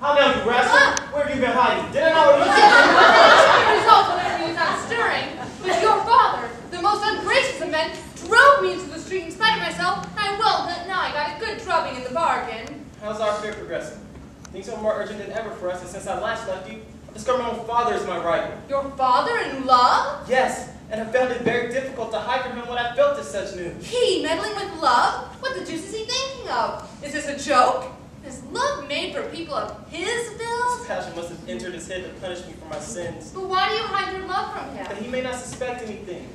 How now, you rascal? Where have you been hiding? Did I not release you? The result of everything is not stirring, but your father, the most ungracious of men, drove me into the street in spite of myself, and well, now I got a good drubbing in the bargain. How's our affair progressing? Things are more urgent than ever for us, and since I last left you, I've discovered my own father is my rival. Your father in love? Yes, and I found it very difficult to hide from him what I felt as such news. He meddling with love? What the deuce is he thinking of? Is this a joke? Is love made for people of his build? His passion must have entered his head to punish me for my sins. But why do you hide your love from him? That he may not suspect anything,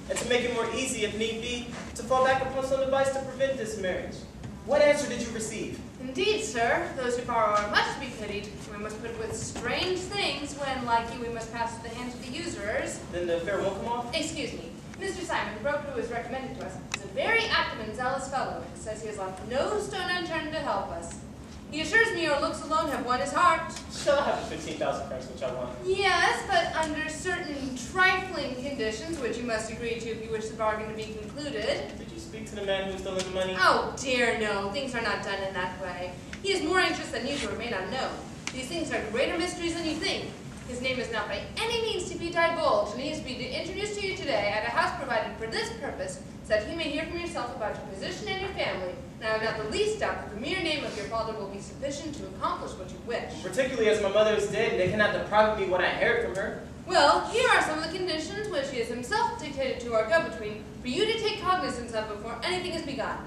and to make it more easy, if need be, to fall back upon some device to prevent this marriage. What answer did you receive? Indeed, sir. Those who borrow are much to be pitied. We must put up with strange things when, like you, we must pass to the hands of the usurers. Then the affair won't come off? Excuse me. Mr. Simon, the broker who was recommended to us, is a very active and zealous fellow. He says he has left no stone unturned to help us. He assures me your looks alone have won his heart. Shall I have the 15,000 francs which I want? Yes, but under certain trifling conditions, which you must agree to if you wish the bargain to be concluded. Did you speak to the man who stole the money? Oh, dear, no. Things are not done in that way. He is more anxious than you to remain unknown. These things are greater mysteries than you think. His name is not by any means to be divulged, and he is to be introduced to you today at a house provided for this purpose, so that you may hear from yourself about your position and your family. And I have not the least doubt that the mere name of your father will be sufficient to accomplish what you wish. Particularly as my mother is dead, and they cannot deprive me what I inherit from her. Well, here are some of the conditions which he has himself dictated to our go-between for you to take cognizance of before anything is begun.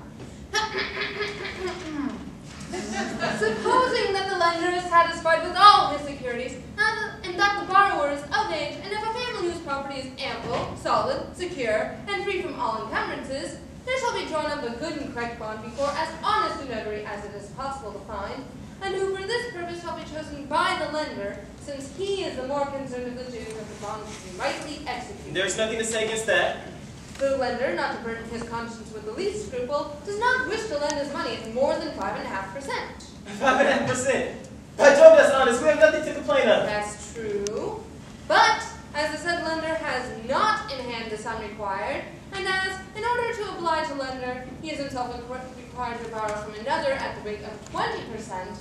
Supposing that the lender is satisfied with all his securities, and that the borrower is of age, and of a family whose property is ample, solid, secure, and free from all encumbrances, there shall be drawn up a good and correct bond before as honest a notary as it is possible to find, and who for this purpose shall be chosen by the lender, since he is the more concerned of the two that the bond should be rightly executed. There's nothing to say against that. The lender, not to burden his conscience with the least scruple, does not wish to lend his money at more than 5.5%. 5.5%? By Jove, that's honest. We have nothing to complain of. That's true. But, as the said lender has not in hand the sum required, and as, in order to oblige the lender, he is himself required to borrow from another at the rate of 20%,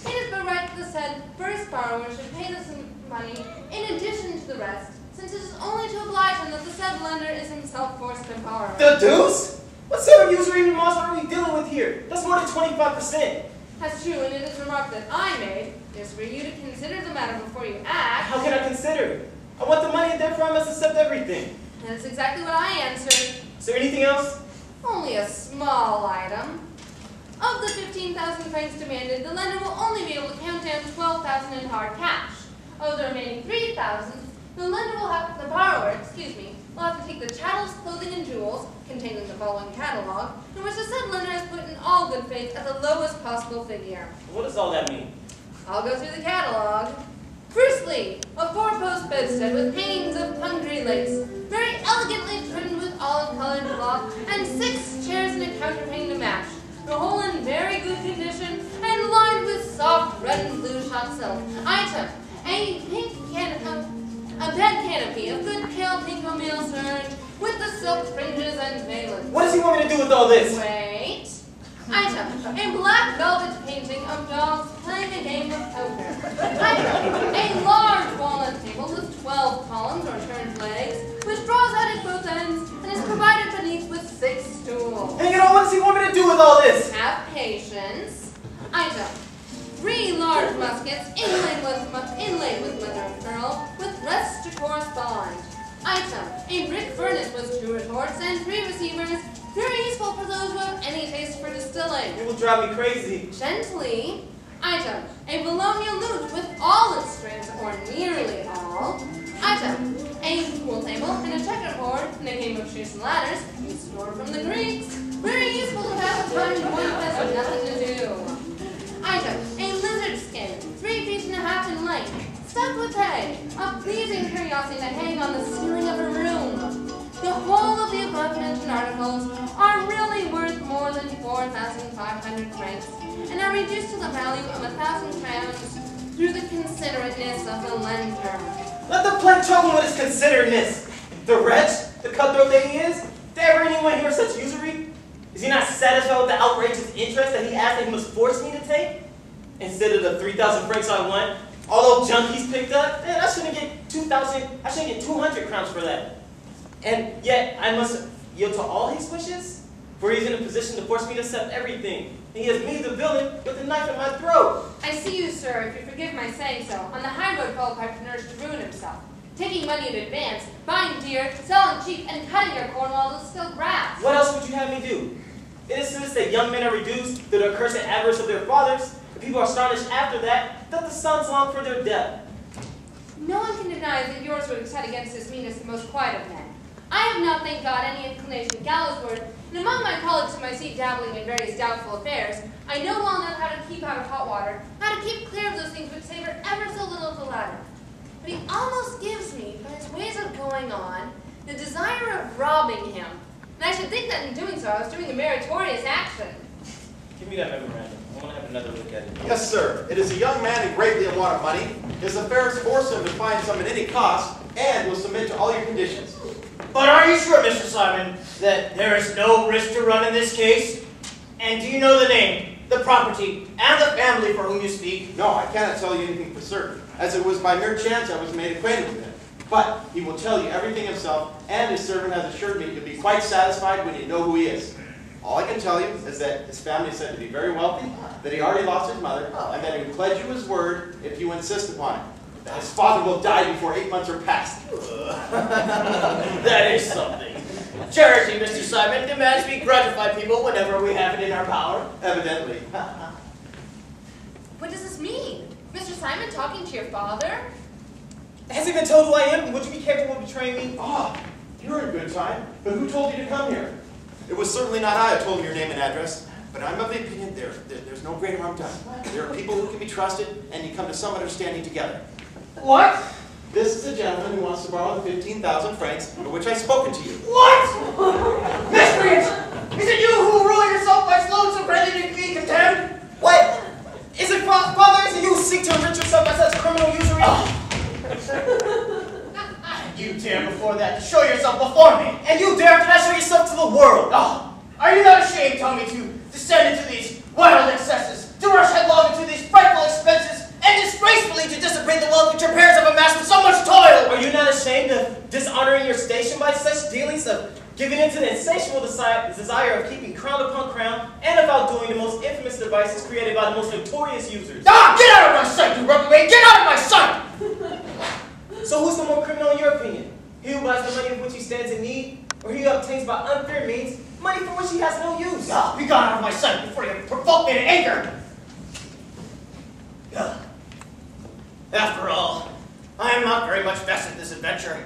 it is but right that the said first borrower should pay this money in addition to the rest, since it is only to oblige him that the said lender is himself forced to borrow. The deuce? What sort of usury monster are we dealing with here? That's more than 25%. That's true, and it is a remark that I made. It is for you to consider the matter before you act. How can I consider? I want the money, and therefore I must accept everything. That's exactly what I answered. Is there anything else? Only a small item. Of the 15,000 francs demanded, the lender will only be able to count down 12,000 in hard cash. Of the remaining 3,000, the borrower, will have to take the chattels, clothing, and jewels, containing the following catalog, in which the said lender has put in all good faith at the lowest possible figure. What does all that mean? I'll go through the catalog. Firstly, a four-post bedstead with hangings of Pundry lace, very elegantly trimmed with olive-colored cloth, and 6 chairs and a counterpane to match. The whole in very good condition and lined with soft red and blue shot silk. Item: a bed canopy of good pale pink oatmeal serge with the silk fringes and valance. What does he want me to do with all this? Wait. Item: a black velvet painting of dogs playing a game of poker. Item: a large walnut table with 12 columns or turned legs, which draws out at both ends and is provided beneath with 6 stools. And what does he want me to do with all this? Have patience. Item: 3 large muskets inlaid with mother of pearl, with rests to correspond. Item: a brick furnace with 2 retorts and 3 receivers, very useful for those who have any taste for distilling. It will drive me crazy. Gently. Item: a bologna lute with all its strings, or nearly all. Item: a pool table and a checkerboard and a game of chutes and ladders, restored from the Greeks, very useful to pass the time when one has nothing to do. Item: a lizard skin, 3 feet and a half in length, stuffed with hay, a pleasing curiosity to hang on the ceiling of a room. The whole of the above-mentioned articles are really worth more than 4,500 francs, and are reduced to the value of 1,000 crowns through the considerateness of the lender. Let the plague trouble with his considerateness. The wretch, the cutthroat that he is, did ever anyone hear such usury? Is he not satisfied with the outrageous interest that he asked that he must force me to take? Instead of the 3,000 francs I want, all those junk he's picked up, man, I shouldn't get 2,000, I shouldn't get 200 crowns for that. And yet, I must yield to all his wishes, for he's in a position to force me to accept everything. And he has me, the villain, with a knife in my throat. I see you, sir, if you forgive my saying so, on the high road Philip entrepreneurs to ruin himself, taking money in advance, buying dear, selling cheap, and cutting your corn while it's still grass. What else would you have me do? It is since that young men are reduced to the accursed avarice of their fathers, and people are astonished after that the sons long for their death. No one can deny that yours would have set against this mean as the most quiet of men. I have not, thank God, any inclination to gallowsward, and among my colleagues whom I see dabbling in various doubtful affairs, I know well enough how to keep out of hot water, how to keep clear of those things which savor ever so little of the latter. But he almost gives me, by his ways of going on, the desire of robbing him. And I should think that in doing so, I was doing a meritorious action. Give me that memorandum. I want to have another look at it. Yes, sir. It is a young man in greatly in want of money. His affairs force him to find some at any cost, and will submit to all your conditions. But are you sure, Mr. Simon, that there is no risk to run in this case? And do you know the name, the property, and the family for whom you speak? No, I cannot tell you anything for certain, as it was by mere chance I was made acquainted with him. But he will tell you everything himself, and his servant has assured me you'll be quite satisfied when you know who he is. All I can tell you is that his family is said to be very wealthy, that he already lost his mother, and that he would pledge you his word if you insist upon it. That his father will die before 8 months are past. That is something. Charity, Mr. Simon, demands we gratify people whenever we have it in our power. Evidently. What does this mean? Mr. Simon talking to your father? Has he been told who I am? Would you be capable of betraying me? Ah, you're in good time. But who told you to come here? It was certainly not I who told him your name and address. But I'm of the opinion there's no greater harm done. There are people who can be trusted, and you come to some understanding together. What? This is a gentleman who wants to borrow the 15,000 francs for which I've spoken to you. What? Miscreant! Is it you who rule yourself by loans so greatly to be condemned? What? Is it father? Is it you who seek to enrich yourself by such criminal usury? You dare before that to show yourself before me. And you dare after that show yourself to the world? Oh, are you not ashamed, tell me, to descend into these wild excesses, to rush headlong into these frightful expenses, and disgracefully to dissipate the wealth which your parents have amassed with so much toil? Are you not ashamed of dishonoring your station by such dealings, of giving in to the insatiable desire of keeping crown upon crown, and of outdoing the most infamous devices created by the most notorious users? Ah, get out of my sight, you reprobate! Get out of my sight! So who's the more criminal in your opinion? He who buys the money of which he stands in need, or he who obtains by unfair means money for which he has no use? Ah, be gone out of my sight before you provoke me to anger! After all, I am not very much vested in this adventure.